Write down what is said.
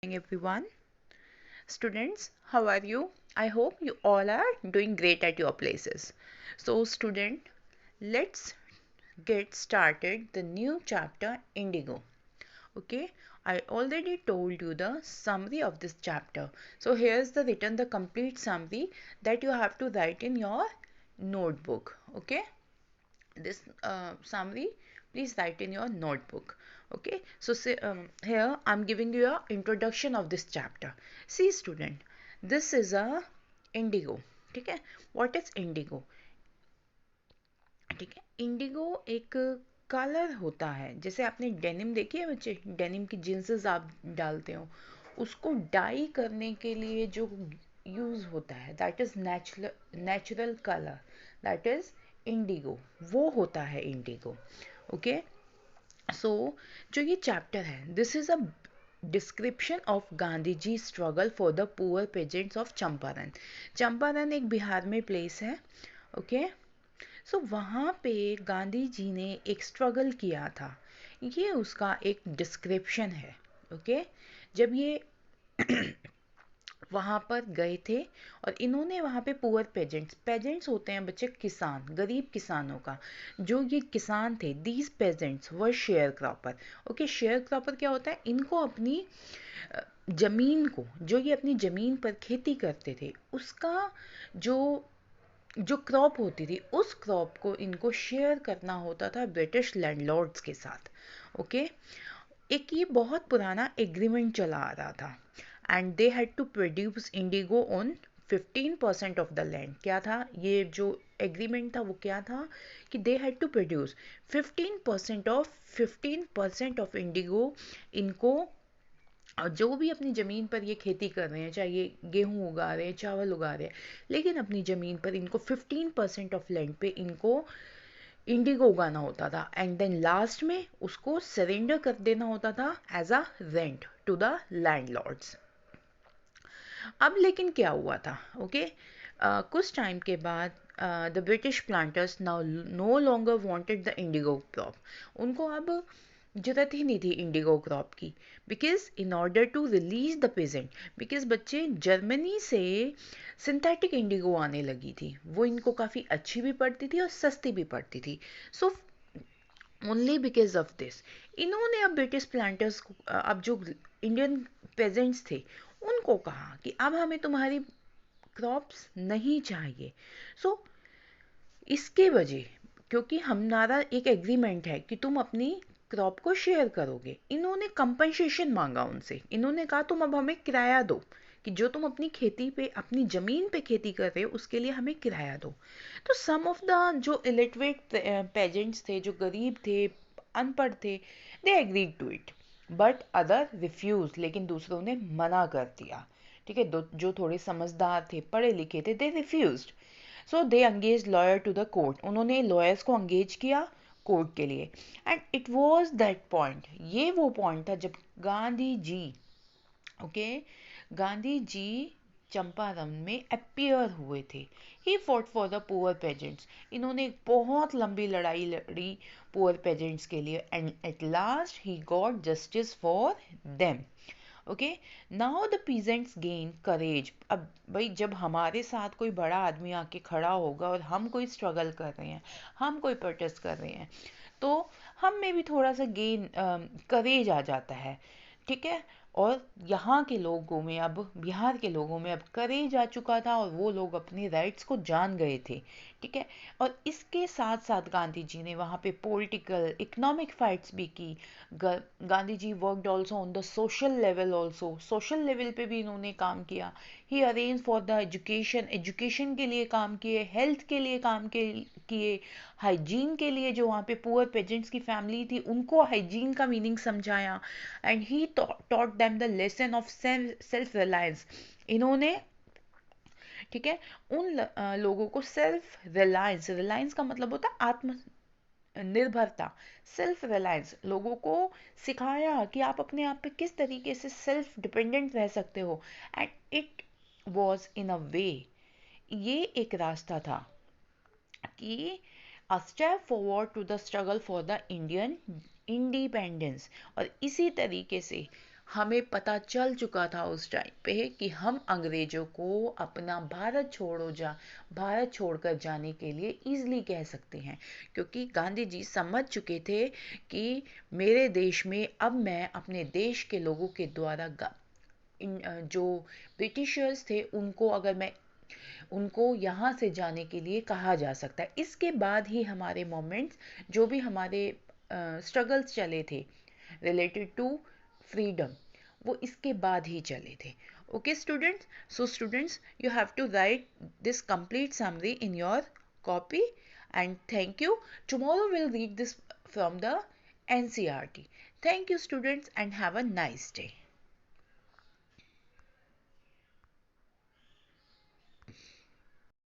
Morning, everyone. Students, how are you? I hope you all are doing great at your places. So, student, let's get started the new chapter Indigo. Okay, I already told you the summary of this chapter. So, here's the complete summary that you have to write in your notebook. Okay, this summary please write in your notebook. Okay, so here I'm giving you a introduction of this chapter. See student, this is a indigo. ठीक है, what is indigo? ठीक है, Indigo एक colour होता है, जैसे आपने denim देखी है बच्चे, डेनिम की जींसेस आप डालते हो, उसको डाई करने के लिए जो यूज होता है that is natural colour, that is Indigo, वो होता है इंडिगो. ओके, सो जो ये चैप्टर है, this is a description of Gandhi ji struggle for the poor peasants of Champaran. Champaran एक बिहार में प्लेस है. ओके, सो वहाँ पे गांधी जी ने एक स्ट्रगल किया था, ये उसका एक डिस्क्रिप्शन है. ओके, जब ये वहाँ पर गए थे और इन्होंने वहाँ पे पुअर पेजेंट्स, पेजेंट्स होते हैं बच्चे किसान, गरीब किसानों का, जो ये किसान थे, these pageants were share cropper. Okay, share cropper क्या होता है? इनको अपनी जमीन को, जो ये अपनी जमीन पर खेती करते थे, उसका जो जो क्रॉप होती थी, उस क्रॉप को इनको शेयर करना होता था ब्रिटिश लैंडलॉर्ड्स के साथ. ओके, एक ये बहुत पुराना एग्रीमेंट चला आ रहा था, and they had to produce indigo on 15% of the land. क्या था ये जो एग्रीमेंट था, वो क्या था कि they had to produce 15% of indigo इनको, जो भी अपनी ज़मीन पर ये खेती कर रहे हैं, चाहे ये गेहूँ उगा रहे हैं, चावल उगा रहे हैं, लेकिन अपनी ज़मीन पर इनको 15% ऑफ लैंड पे इनको इंडिगो उगाना होता था, एंड देन लास्ट में उसको सरेंडर कर देना होता था as a rent to the landlords. अब लेकिन क्या हुआ था? ओके, कुछ टाइम के बाद the British planters now no longer wanted the indigo crop. उनको अब जरूरत ही नहीं थी इंडिगो क्रॉप की, because in order to release the peasant, because बच्चे जर्मनी से सिंथेटिक इंडिगो आने लगी थी, वो इनको काफ़ी अच्छी भी पड़ती थी और सस्ती भी पड़ती थी. So only because of this इन्होंने अब ब्रिटिश प्लांटर्स को, अब जो इंडियन पेजेंट्स थे, उनको कहा कि अब हमें तुम्हारी क्रॉप्स नहीं चाहिए. सो इसके वजह, क्योंकि हमारा एक एग्रीमेंट है कि तुम अपनी क्रॉप को शेयर करोगे, इन्होंने कंपनसेशन मांगा उनसे. इन्होंने कहा तुम अब हमें किराया दो, कि जो तुम अपनी खेती पे, अपनी ज़मीन पे खेती कर रहे हो, उसके लिए हमें किराया दो. तो सम ऑफ द जो इलिटरेट पेजेंट्स थे, जो गरीब थे, अनपढ़ थे, they agreed to it, but other refuse, लेकिन दूसरों ने मना कर दिया. ठीक है, जो थोड़े समझदार थे, पढ़े लिखे थे, they refused. So they engage lawyer to the court, उन्होंने लॉयर्स को अंगेज किया कोर्ट के लिए. And it was that point, ये वो पॉइंट था जब गांधी जी, ओके, गांधी जी चंपारण में अपियर हुए थे. He fought for the poor peasants, इन्होंने एक बहुत लंबी लड़ाई लड़ी पुअर पेजेंट्स के लिए, and at last he got justice for them. Okay, now the peasants gain courage. अब भाई, जब हमारे साथ कोई बड़ा आदमी आके खड़ा होगा और हम कोई स्ट्रगल कर रहे हैं, हम कोई प्रोटेस्ट कर रहे हैं, तो हम में भी थोड़ा सा गेन करेज आ जाता है. ठीक है, और यहाँ के लोगों में, अब बिहार के लोगों में अब करेज आ चुका था, और वो लोग अपने राइट्स को जान गए थे. ठीक है, और इसके साथ साथ गांधी जी ने वहाँ पे पॉलिटिकल इकोनॉमिक फाइट्स भी की. Gandhi ji worked also on the social level, also social level पे भी इन्होंने काम किया. He arrange for the education, education के लिए काम किए, हेल्थ के लिए काम किए, हाइजीन के लिए, जो वहाँ पे पुअर पेजेंट्स की फैमिली थी, उनको हाइजीन का मीनिंग समझाया. And he taught them the lesson of self reliance. इन्होंने, ठीक है, उन लोगों को सेल्फ रिलायंस, रिलायंस का मतलब होता है आत्म निर्भरता, सेल्फ रिलायंस, लोगों को सिखाया कि आप अपने आप पे किस तरीके से सेल्फ डिपेंडेंट रह सकते हो. And it was in a way, ये एक रास्ता था कि a step forward to the struggle for the Indian independence. और इसी तरीके से हमें पता चल चुका था उस टाइम पे कि हम अंग्रेजों को अपना भारत छोड़कर जाने के लिए इजीली कह सकते हैं, क्योंकि गांधी जी समझ चुके थे कि मेरे देश में अब मैं अपने देश के लोगों के द्वारा जो ब्रिटिशर्स थे उनको यहाँ से जाने के लिए कहा जा सकता है। इसके बाद ही हमारे मोमेंट्स, जो भी हमारे स्ट्रगल्स चले थे रिलेटेड टू फ्रीडम, वो इसके बाद ही चले थे। Okay students, so students you have to write this complete summary in your copy, and thank you. Tomorrow we'll read this from the NCERT. Thank you students and have a nice day.